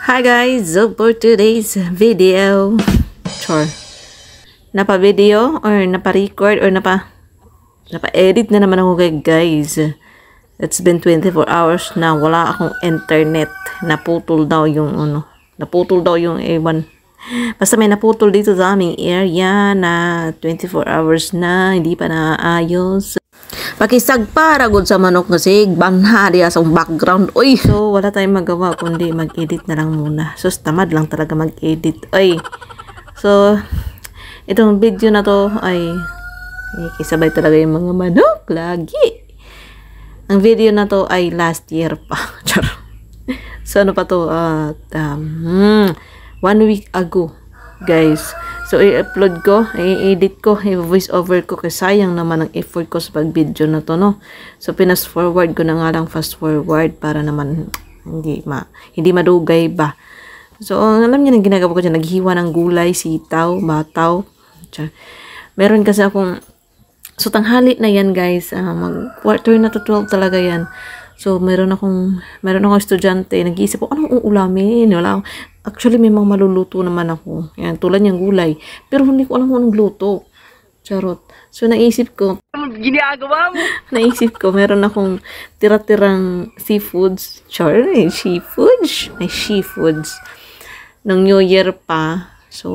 Hi guys, so for today's video, sure, napa-video or napa-record or napa-edit na naman ako guys. It's been 24 hours na wala akong internet. Naputol daw yung ewan. Basta may naputol dito sa aming area na 24 hours na hindi pa naayos. Pakisagpara gud sa manok kasi banha diya sa background. Oy, so wala tayong magawa kundi mag-edit na lang muna. So tamad lang talaga mag-edit. Oy. So itong video na to ay kisabay talaga yung mga manok lagi. Ang video na to ay last year pa. Char. So ano pa to? 1 week ago, guys. So i-upload ko, i-edit ko, i-voice over ko kasi sayang naman ang effort ko sa pag-video na to, no. So pinas forward ko na nga lang fast forward para naman hindi madugay ba. So alam niyo nang ginagawa ko diyan, naghiwa ng gulay, sitaw, bataw. Meron kasi akong so tanghali na yan guys, mag-quarter na to 12 talaga yan. So meron akong estudyante, nag-iisip ko anong uulamin. Wala akong, actually may mga maluluto naman ako. Yan, tulad yung gulay. Pero hindi ko alam kung anong luto. Charot. So naisip ko, ginagawa mo? Naisip ko, meron akong tira-tirang seafoods. May seafoods. Nung New Year pa. So,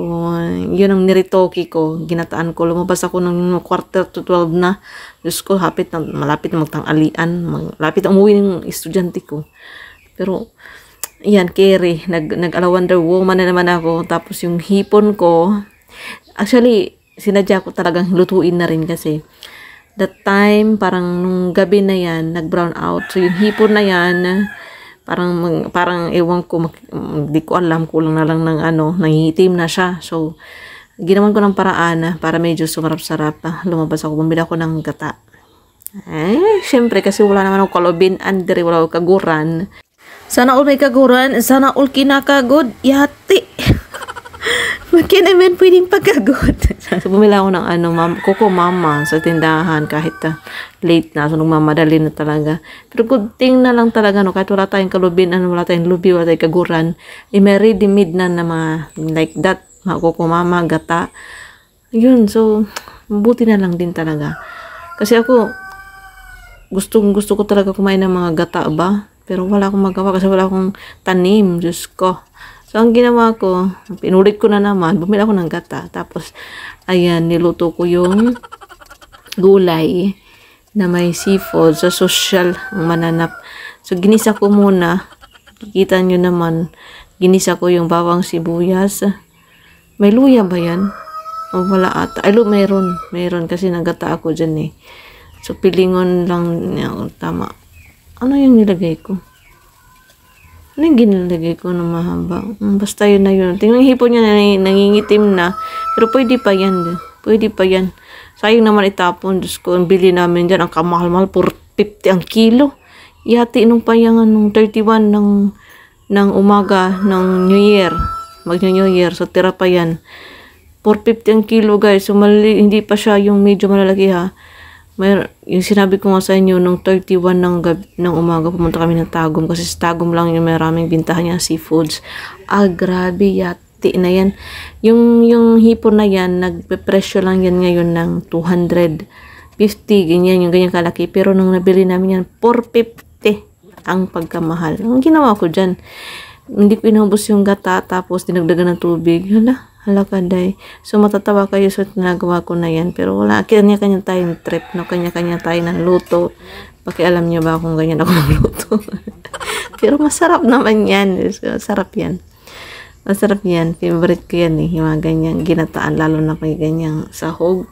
yun ang niritoki ko. Ginataan ko. Lumabas ako ng quarter to 12 na. Diyos ko, malapit na magtanghalian. Malapit na umuwi ng estudyante ko. Pero, yan, carry. Nag-ala Wonder Woman na naman ako. Tapos yung hipon ko, actually, sinadya ko talagang lutuin na rin kasi. That time, parang nung gabi na yan, nag-brown out. So, yung hipon na yan, parang ewan ko, di ko alam, kulang na lang ng nangihitim na siya. So, ginawan ko ng paraan para medyo sumarap-sarap. Lumabas ako, bumili ako ng gata. Syempre, kasi wala naman akong kalobin, andre, wala akong kaguran. Sana all may kaguran, sana all kinakagod, yati. Bakit naman pwedeng pagkagod? So, bumili ako ng Coco Mama sa tindahan kahit late na. So, nagmamadali na talaga. Pero good thing na lang talaga, no, kahit wala tayong kalubin, wala tayong lubi, wala tayong kaguran, may ready-made na mga like that, mga Coco Mama, gata. Yun, so, mabuti na lang din talaga. Kasi ako, gusto ko talaga kumain ng mga gata ba? Pero wala akong magawa kasi wala akong tanim, Diyos ko. So, ang ginawa ko, pinulit ko na naman, bumili ako ng gata. Tapos, ayan, niluto ko yung gulay na may seafood sa social ang mananap. So, ginisa ko muna. Kikita nyo naman, ginisa ko yung bawang sibuyas. May luya ba yan? O wala ata. Ay, meron kasi nagata ako dyan eh. So, pilingon lang niya. Tama. Ano yung nilagay ko? Ano yung ginalagay ko na mahaba? Basta yun na yun. Tingnan yung hipon niya nangingitim na. Pero pwede pa yan. Pwede pa yan. Sayang naman itapon. Diyos ko, ang bili namin dyan. Ang kamahal-mahal. 450 ang kilo. Yati nung pa yung 31 ng umaga ng New Year. Mag-New Year. So, tira pa yan. 450 ang kilo guys. So, hindi pa siya yung medyo malalaki ha. Yung sinabi ko nga sa inyo, nung 31 ng umaga, pumunta kami ng Tagum. Kasi sa Tagum lang yung maraming bintahan niya seafoods. Grabe, yati na yan. Yung hipon na yan, nagpe-presyo lang yan ngayon ng 250, ganyan, yung ganyan kalaki. Pero nung nabili namin yan, 450 ang pagkamahal. Ang ginawa ko dyan, hindi ko inubos yung gata, tapos dinagdagan ng tubig. Hala kaday. So, matatawa kayo sa nagawa ko na yan. Pero wala, kanya-kanya tayong trip, no? Kanya-kanya tayo ng luto. Pakialam niyo ba kung ganyan ako ng luto? Pero masarap naman yan. Masarap yan. Masarap yan. Favorite ko yan eh. Yung mga ganyang ginataan, lalo na kay ganyang sahog.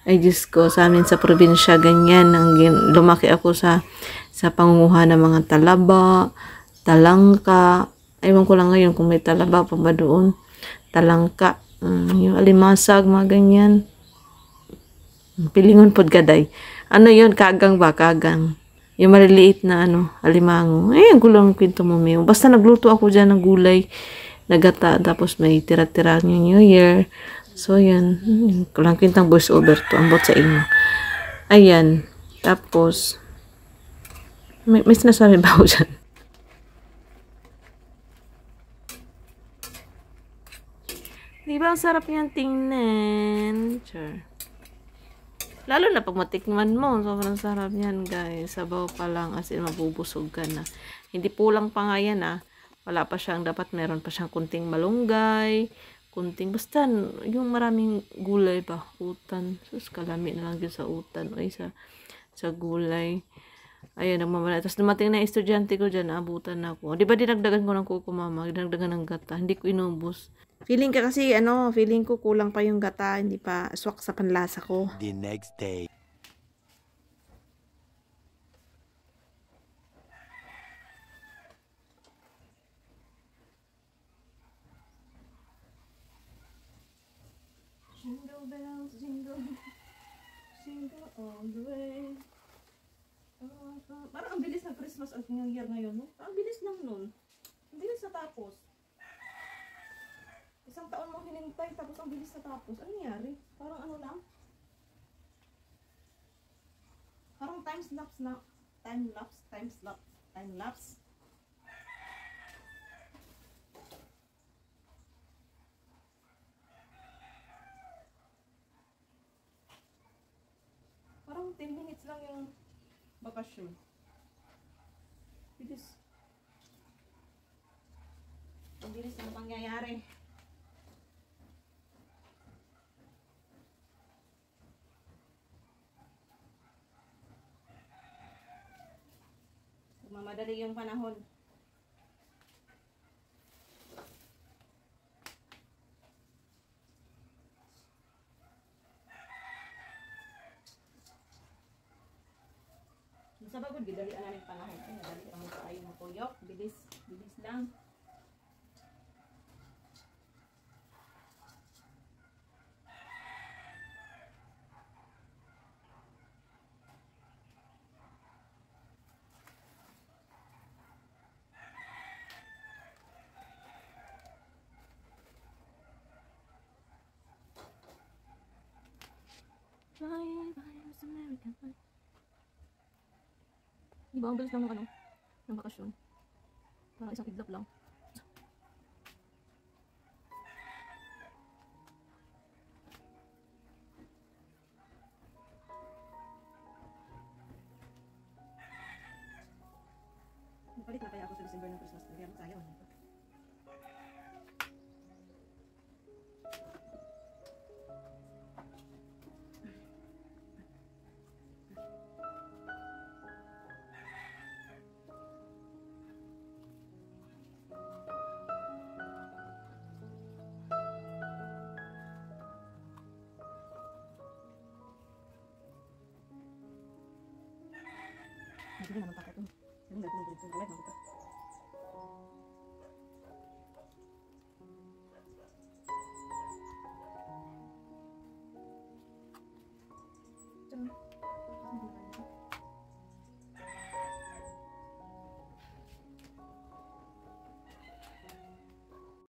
Ay, Diyos ko, sa amin sa probinsya, ganyan. Lumaki ako sa pangunguha ng mga talaba, talangka. Ewan ko lang ngayon kung may talaba pa ba doon. Talangka, yung alimasag, mga ganyan. Pilingon pod gaday. Ano yun? Kagang ba? Kagang. Yung maliliit na alimango. Ang gulang kwento mo, Mio. Basta nagluto ako dyan ng gulay, nagata, tapos may tira-tira yung New Year. So, yan. Kulang kwentang voice over to. Ambot sa inyo. Ayan. Tapos, may sinasabi ba ako dyan? Di ba ang sarap niyang tingnan? Sure. Lalo na pag matikman mo, sobrang sarap niyan, guys. Sabaw pa lang, as in, mabubusog ka na. Hindi pulang pa nga yan, ah. Wala pa siyang, dapat meron pa siyang kunting malunggay, kunting, basta, yung maraming gulay ba, utan. Sus, kalami na lang yun sa utan, o sa gulay. Ayun, nagmamala. Tapos dumating na yung estudyante ko dyan, abutan na ako. Di ba dinagdagan ko ng kuko, mama? Dinagdagan ng gata. Hindi ko inubos. Feeling ka kasi, feeling ko kulang pa yung gata. Hindi pa swak sa panlasa ko. The next day. Jingle bells, jingle, jingle all the way. Parang ang bilis ng Christmas at New Year ngayon, no? Ang bilis lang nun. Ang bilis natapos. Isang taon mo hinintay, tapos ang bilis natapos. Ano nangyari? Parang ano lang? Parang time-lapse na. Time-lapse. Parang 10 minutes lang yung bakasyon. Bilis. Ang bilis na pangyayari. Mamadali yung panahon. Sa bagod, gidali na ng panahon. Ay, nadali ang tayo ng tuyok. Bilis lang. Fly, Miss America, fly. Di ba, ang bilis lang ng bakasyon. Parang isang iglap lang. Napalit na kaya ako sa December ng Christmas. Kaya sayang. Hindi naman pakai ito. Hindi naman pakai ito.